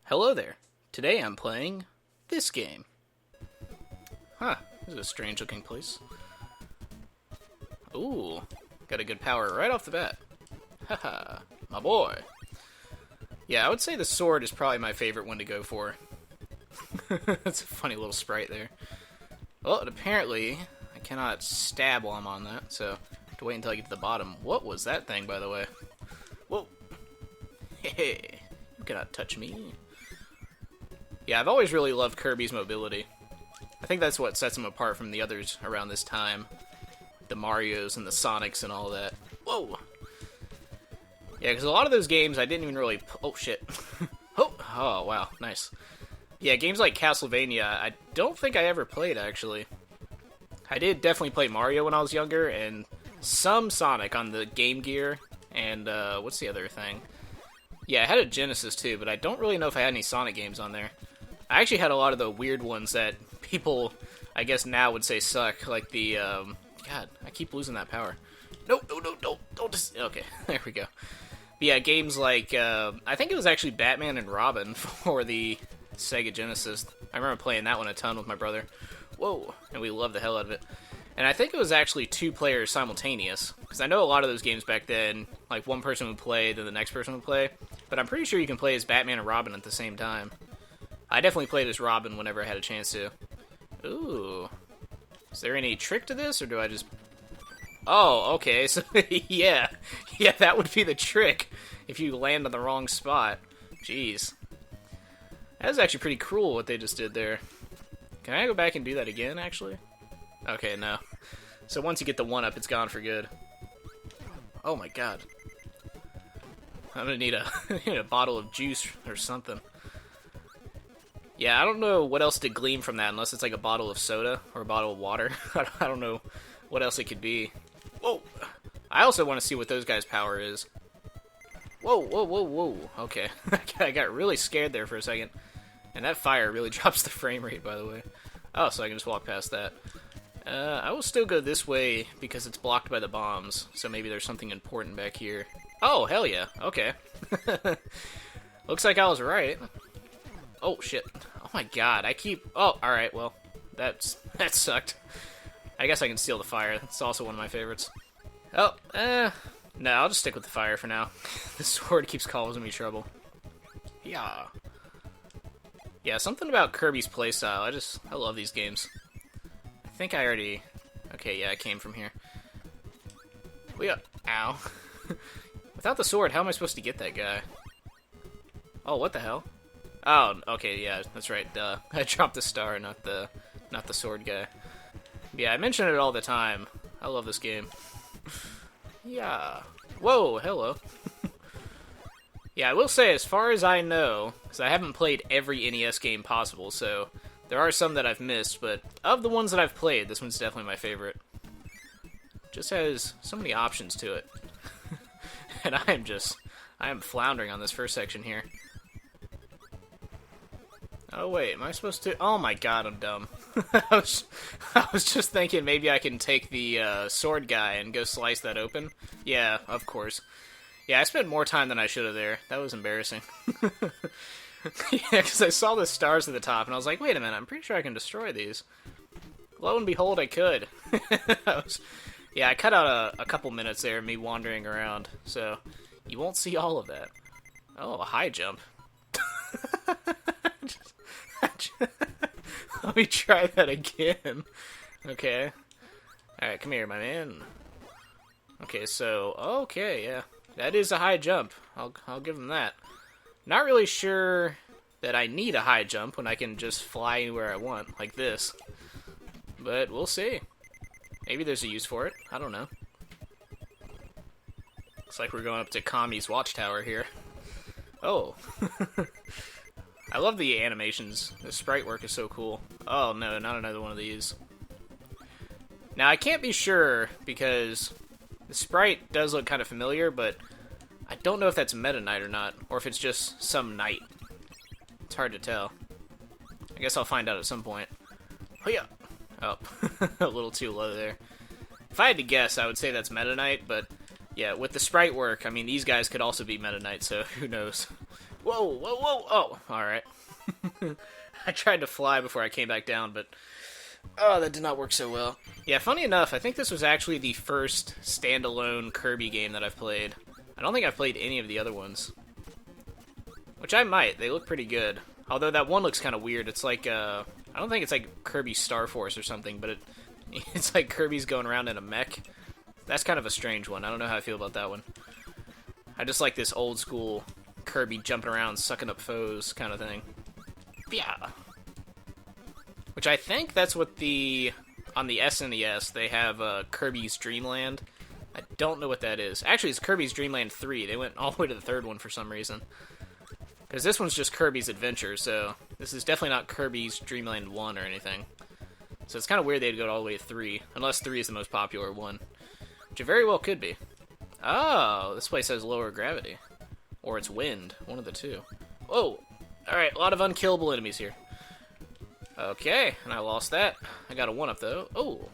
Hello there. Today I'm playing this game. Huh, this is a strange looking place. Ooh, got a good power right off the bat. Haha, my boy. Yeah, I would say the sword is probably my favorite one to go for. That's a funny little sprite there. Well, and apparently I cannot stab while I'm on that, so I have to wait until I get to the bottom. What was that thing, by the way? Whoa. Hey, you cannot touch me. Yeah, I've always really loved Kirby's mobility. I think that's what sets him apart from the others around this time. The Marios and the Sonics and all that. Whoa! Yeah, because a lot of those games I didn't even really... Oh, shit. Oh, wow. Nice. Yeah, games like Castlevania, I don't think I ever played, actually. I did definitely play Mario when I was younger, and some Sonic on the Game Gear, and, what's the other thing? Yeah, I had a Genesis, too, but I don't really know if I had any Sonic games on there. I actually had a lot of the weird ones that people, I guess now would say suck, like the, God, I keep losing that power. No, don't just, okay, there we go. But yeah, games like, I think it was actually Batman and Robin for the Sega Genesis. I remember playing that one a ton with my brother. Whoa, and we loved the hell out of it. And I think it was actually 2 players simultaneous, because I know a lot of those games back then, like one person would play, then the next person would play, but I'm pretty sure you can play as Batman and Robin at the same time. I definitely played as Robin whenever I had a chance to. Ooh. Is there any trick to this, or do I just... Oh, okay, so yeah. Yeah, that would be the trick if you land on the wrong spot. Jeez. That was actually pretty cruel what they just did there. Can I go back and do that again, actually? Okay, no. So once you get the 1-up, it's gone for good. Oh my god. I'm gonna need a bottle of juice or something. Yeah, I don't know what else to glean from that unless it's like a bottle of soda or a bottle of water. I don't know what else it could be. Whoa! I also want to see what those guys' power is. Whoa. Okay. I got really scared there for a second. And that fire really drops the frame rate, by the way. Oh, so I can just walk past that. I will still go this way because it's blocked by the bombs. So maybe there's something important back here. Oh, hell yeah. Okay. Looks like I was right. Oh, shit. Oh my god, I keep... Oh, alright, well, that sucked. I guess I can steal the fire. That's also one of my favorites. Oh, no, I'll just stick with the fire for now. The sword keeps causing me trouble. Yeah. Yeah, something about Kirby's playstyle. I love these games. I think I already... Okay, yeah, I came from here. Ow. Without the sword, how am I supposed to get that guy? Oh, what the hell? Oh, okay, yeah, that's right. I dropped the star, not the sword guy. Yeah, I mention it all the time. I love this game. Yeah. Whoa, hello. Yeah, I will say, as far as I know, because I haven't played every NES game possible, so there are some that I've missed, but of the ones that I've played, this one's definitely my favorite. Just has so many options to it. And I am floundering on this first section here. Oh wait, am I supposed to... Oh my god, I'm dumb. I was just thinking maybe I can take the sword guy and go slice that open. Yeah, of course. Yeah, I spent more time than I should have there. That was embarrassing. Yeah, because I saw the stars at the top, and I was like, wait a minute, I'm pretty sure I can destroy these. Lo and behold, I could. Yeah, I cut out a couple minutes there, me wandering around, so you won't see all of that. Oh, a high jump. Let me try that again. Okay. Alright, come here, my man. Okay, so... Okay, yeah. That is a high jump. I'll give him that. Not really sure that I need a high jump when I can just fly anywhere I want, like this. But we'll see. Maybe there's a use for it. I don't know. Looks like we're going up to Kami's watchtower here. Oh. I love the animations. The sprite work is so cool. Oh no, not another one of these. Now I can't be sure because the sprite does look kind of familiar, but I don't know if that's Meta Knight or not, or if it's just some knight. It's hard to tell. I guess I'll find out at some point. Oh yeah. Oh, a little too low there. If I had to guess, I would say that's Meta Knight, but yeah, with the sprite work, I mean, these guys could also be Meta Knight, so who knows. Whoa, whoa, whoa! Oh, alright. I tried to fly before I came back down, but... Oh, that did not work so well. Yeah, funny enough, I think this was actually the first standalone Kirby game that I've played. I don't think I've played any of the other ones. Which I might. They look pretty good. Although that one looks kind of weird. It's like, I don't think it's like Kirby Star Force or something, but it's like Kirby's going around in a mech. That's kind of a strange one. I don't know how I feel about that one. I just like this old school Kirby jumping around, sucking up foes kind of thing. Yeah. Which I think that's what on the SNES, they have Kirby's Dream Land. I don't know what that is. Actually, it's Kirby's Dream Land 3. They went all the way to the third one for some reason. Because this one's just Kirby's Adventure, so this is definitely not Kirby's Dream Land 1 or anything. So it's kind of weird they'd go all the way to 3, unless 3 is the most popular one. Which it very well could be. Oh, this place has lower gravity. Or it's wind, one of the two. Whoa! Alright, a lot of unkillable enemies here. Okay, and I lost that. I got a 1-up though. Oh,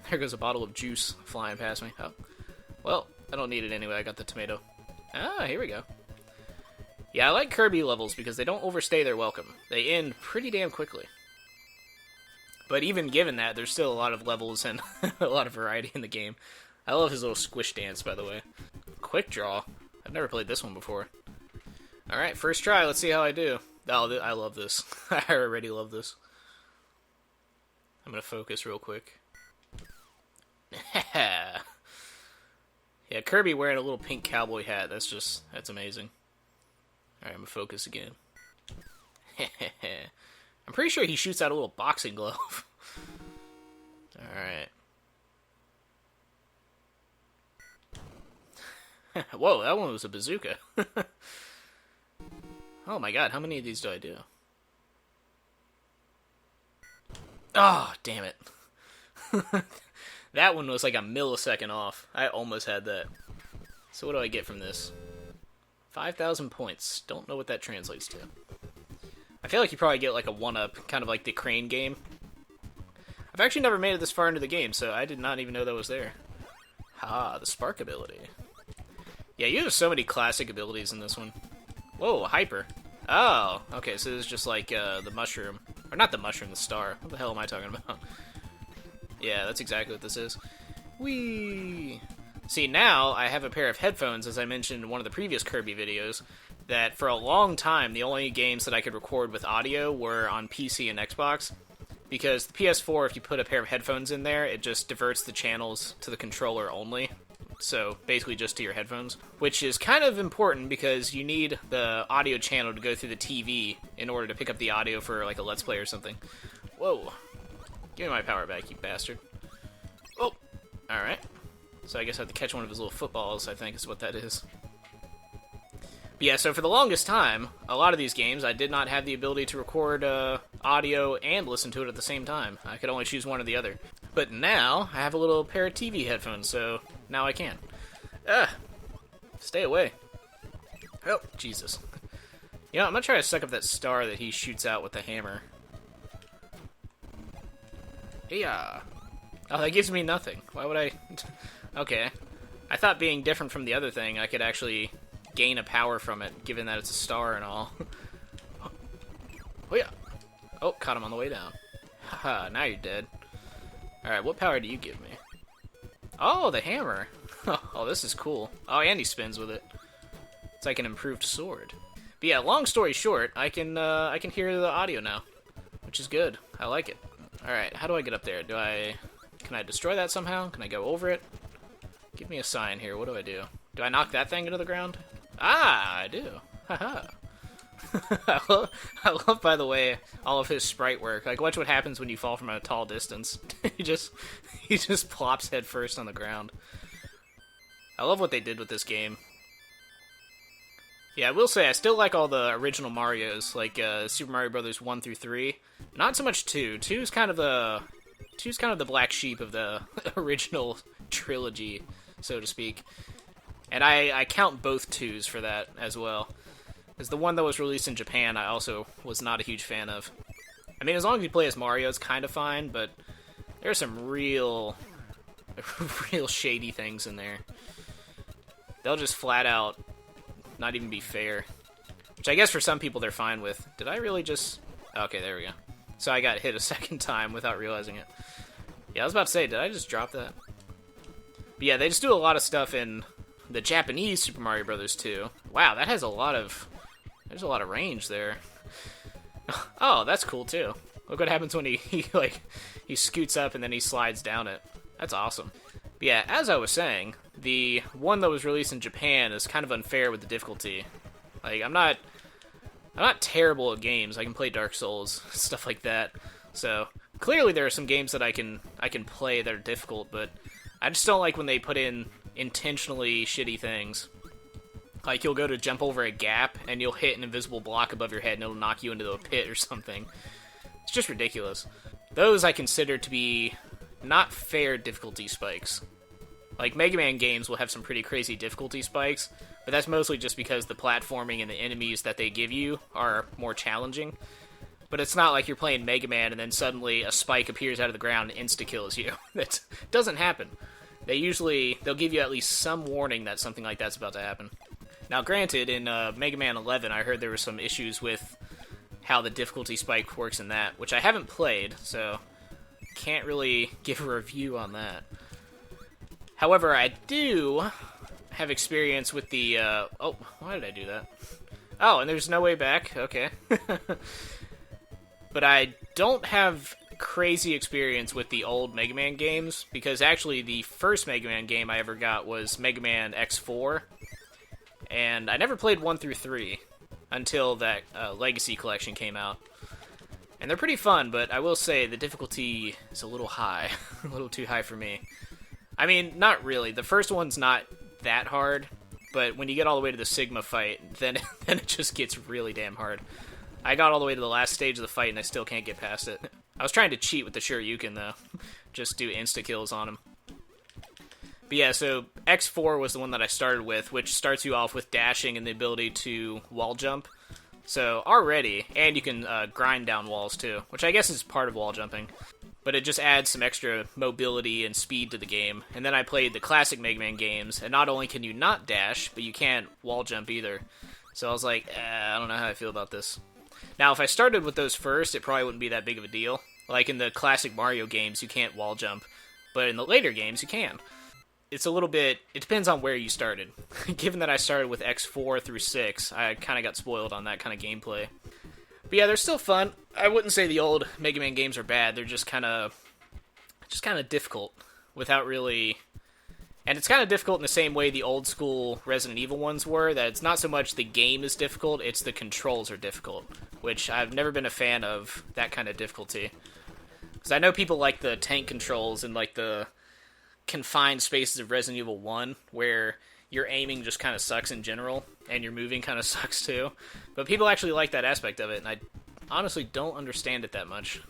there goes a bottle of juice flying past me. Oh, well, I don't need it anyway. I got the tomato. Ah, here we go. Yeah, I like Kirby levels because they don't overstay their welcome. They end pretty damn quickly. But even given that, there's still a lot of levels and a lot of variety in the game. I love his little squish dance, by the way. Quick draw. I've never played this one before. Alright, first try. Let's see how I do. Oh, I love this. I already love this. I'm gonna focus real quick. Yeah, Kirby wearing a little pink cowboy hat. That's amazing. Alright, I'm gonna focus again. I'm pretty sure he shoots out a little boxing glove. Alright. Whoa, that one was a bazooka. Oh my god, how many of these do I do? Oh, damn it. That one was like a millisecond off. I almost had that. So what do I get from this? 5,000 points. Don't know what that translates to. I feel like you probably get like a 1-up, kind of like the crane game. I've actually never made it this far into the game, so I did not even know that was there. Ah, the spark ability. Yeah, you have so many classic abilities in this one. Whoa, hyper. Oh, okay, so this is just like the mushroom. Or not the mushroom, the star. What the hell am I talking about? Yeah, that's exactly what this is. Whee! See, now I have a pair of headphones, as I mentioned in one of the previous Kirby videos, that for a long time, the only games that I could record with audio were on PC and Xbox. Because the PS4, if you put a pair of headphones in there, it just diverts the channels to the controller only. So, basically just to your headphones. Which is kind of important because you need the audio channel to go through the TV in order to pick up the audio for, like, a Let's Play or something. Whoa. Give me my power back, you bastard. Oh! Alright. So I guess I have to catch one of his little footballs, I think is what that is. But yeah, so for the longest time, a lot of these games, I did not have the ability to record audio and listen to it at the same time. I could only choose one or the other. But now, I have a little pair of TV headphones, so now I can. Stay away. Oh, Jesus. You know, I'm gonna try to suck up that star that he shoots out with the hammer. Yeah. Oh, that gives me nothing. Why would I... Okay. I thought being different from the other thing, I could actually gain a power from it, given that it's a star and all. Oh, yeah. Oh, caught him on the way down. Haha, now you're dead. Alright, what power do you give me? Oh, the hammer. Oh, this is cool. Oh, and he spins with it. It's like an improved sword. But yeah, long story short, I can hear the audio now, which is good. I like it. Alright, how do I get up there? Can I destroy that somehow? Can I go over it? Give me a sign here. What do I do? Do I knock that thing into the ground? Ah, I do. Haha. I love, by the way, all of his sprite work. Like, watch what happens when you fall from a tall distance. he just plops head first on the ground. I love what they did with this game. Yeah, I will say, I still like all the original Marios, like Super Mario Bros. 1 through 3. Not so much 2. 2's kind of the black sheep of the original trilogy, so to speak. And I count both 2s for that as well. Because the one that was released in Japan, I also was not a huge fan of. I mean, as long as you play as Mario, it's kind of fine, but there's some real shady things in there. They'll just flat out not even be fair. Which I guess for some people they're fine with. Did I really just... Okay, there we go. So I got hit a second time without realizing it. Yeah, I was about to say, did I just drop that? But yeah, they just do a lot of stuff in the Japanese Super Mario Bros. 2. Wow, that has a lot of... There's a lot of range there. Oh, that's cool too. Look what happens when he scoots up and then he slides down it. That's awesome. But yeah, as I was saying, the one that was released in Japan is kind of unfair with the difficulty. Like, I'm not terrible at games. I can play Dark Souls, stuff like that. So clearly there are some games that I can play that are difficult, but I just don't like when they put in intentionally shitty things. Like, you'll go to jump over a gap, and you'll hit an invisible block above your head, and it'll knock you into a pit or something. It's just ridiculous. Those I consider to be not fair difficulty spikes. Like, Mega Man games will have some pretty crazy difficulty spikes, but that's mostly just because the platforming and the enemies that they give you are more challenging. But it's not like you're playing Mega Man, and then suddenly a spike appears out of the ground and insta-kills you. That doesn't happen. They'll give you at least some warning that something like that's about to happen. Now, granted, in Mega Man 11, I heard there were some issues with how the difficulty spike works in that, which I haven't played, so can't really give a review on that. However, I do have experience with the, oh, why did I do that? Oh, and there's no way back? Okay. But I don't have crazy experience with the old Mega Man games, because actually the first Mega Man game I ever got was Mega Man X4, and I never played 1 through 3 until that Legacy Collection came out. And they're pretty fun, but I will say the difficulty is a little high. A little too high for me. I mean, not really. The first one's not that hard, but when you get all the way to the Sigma fight, then it just gets really damn hard. I got all the way to the last stage of the fight, and I still can't get past it. I was trying to cheat with the Shoryuken, though. Just do insta-kills on him. But yeah, so X4 was the one that I started with, which starts you off with dashing and the ability to wall jump. So already, and you can grind down walls too, which I guess is part of wall jumping. But it just adds some extra mobility and speed to the game. And then I played the classic Mega Man games, and not only can you not dash, but you can't wall jump either. So I was like, I don't know how I feel about this. Now, if I started with those first, it probably wouldn't be that big of a deal. Like in the classic Mario games, you can't wall jump. But in the later games, you can. It's a little bit... It depends on where you started. Given that I started with X4 through 6, I kind of got spoiled on that kind of gameplay. But yeah, they're still fun. I wouldn't say the old Mega Man games are bad. They're just kind of difficult without really... And it's kind of difficult in the same way the old school Resident Evil ones were, that it's not so much the game is difficult, it's the controls are difficult, which I've never been a fan of that kind of difficulty. Because I know people like the tank controls and like the confined spaces of Resident Evil 1, where your aiming just kind of sucks in general, and your moving kind of sucks too. But people actually like that aspect of it, and I honestly don't understand it that much.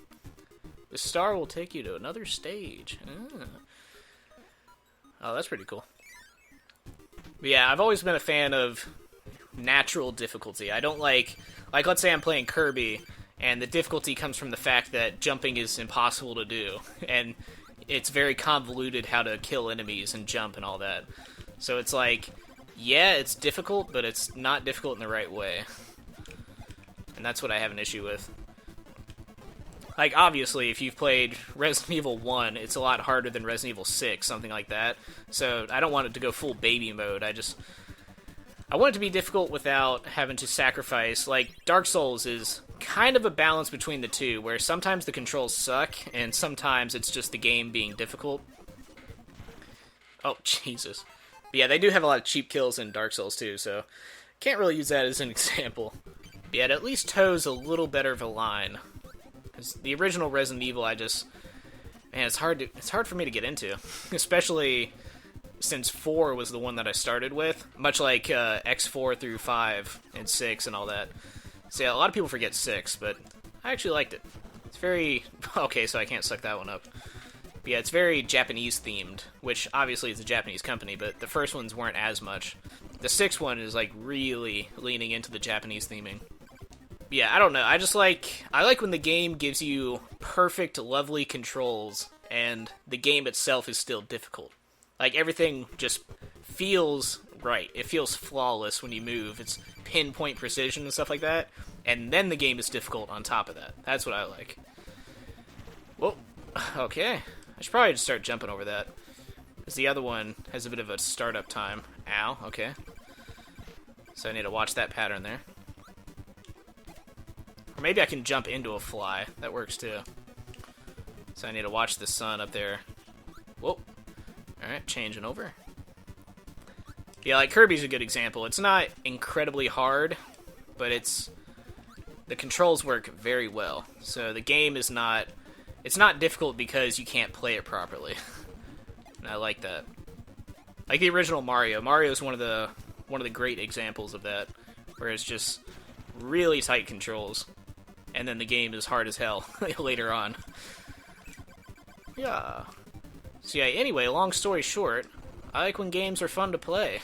The star will take you to another stage. Oh, that's pretty cool. But yeah, I've always been a fan of natural difficulty. I don't like, let's say I'm playing Kirby, and the difficulty comes from the fact that jumping is impossible to do, and it's very convoluted how to kill enemies and jump and all that. So it's like, yeah, it's difficult, but it's not difficult in the right way. And that's what I have an issue with. Like, obviously, if you've played Resident Evil 1, it's a lot harder than Resident Evil 6, something like that. So I don't want it to go full baby mode. I want it to be difficult without having to sacrifice. Like, Dark Souls is kind of a balance between the two, where sometimes the controls suck, and sometimes it's just the game being difficult. Oh, Jesus. But yeah, they do have a lot of cheap kills in Dark Souls too, so can't really use that as an example. But yeah, it at least toes a little better of a line. Because the original Resident Evil, man, it's hard for me to get into. Especially since 4 was the one that I started with. Much like X4 through 5 and 6 and all that. So yeah, a lot of people forget 6, but I actually liked it. It's very... Okay, so I can't suck that one up. But yeah, it's very Japanese themed, which obviously is a Japanese company, but the first ones weren't as much. The 6th one is like really leaning into the Japanese theming. Yeah, I don't know. I like when the game gives you perfect, lovely controls, and the game itself is still difficult. Like, everything just feels right. It feels flawless when you move. It's pinpoint precision and stuff like that. And then the game is difficult on top of that. That's what I like. Whoa. Okay. I should probably just start jumping over that. Because the other one has a bit of a startup time. Ow. Okay. So I need to watch that pattern there. Or maybe I can jump into a fly. That works too. So I need to watch the sun up there. Whoa. Alright, changing over. Yeah, like Kirby's a good example. It's not incredibly hard, but the controls work very well. So the game is not... It's not difficult because you can't play it properly. And I like that. Like the original Mario. Mario is one of the great examples of that, where it's just really tight controls, and then the game is hard as hell later on. Yeah. So yeah, anyway, long story short, I like when games are fun to play.